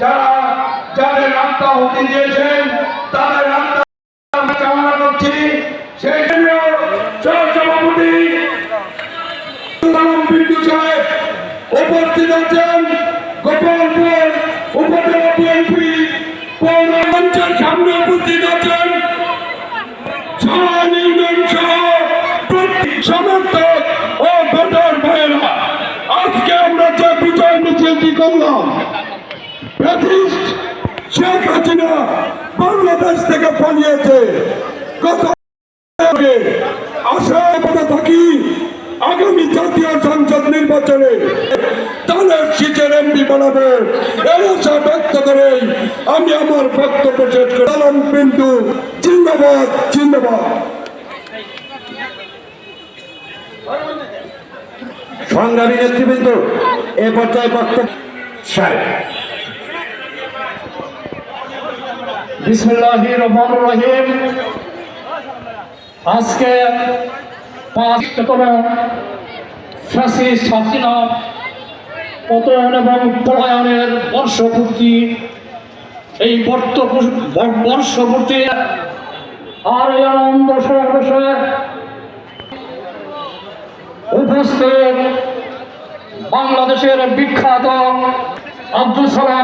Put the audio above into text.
যারা যাদের আত্মাহুতি দিয়েছেন তাদের আত্মা কামনা করছি। সেই সভাপতি বিন্দু সাহেব উপস্থিত আছেন। গোপালপুর উপজেলা বিএনপি মঞ্চের সামনে উপস্থিত আছেন সমর্থক ও ভোটার ভাইয়েরা। আজকে আমরা যে বিজয় মিছিলটি করলাম, শেখ হাসিনা বাংলাদেশ থেকে পালিয়েছে। আশায় কথা থাকি আগামী জাতীয় সংসদ নির্বাচনে তাদের শীতের এমপি বানাবে এই আশা ব্যক্ত করে আমি আমার বক্তব্য শেষ করলাম। কিন্তু জিন্দাবাদ জিন্দাবাদ। সংগ্রামী নেতৃবৃন্দ এ পর্যায়ে বক্তব্য। বিসমিল্লাহির রহমানির রহিম। আজকে ৫তম ফ্যাসিস্ট হাসিনা পতন এবং পলায়নের বর্ষপূর্তি, এই বর্ষপূর্তি আর এই আনন্দ সমাবেশে উপস্থিত বাংলাদেশের বিখ্যাত আব্দুল সালাম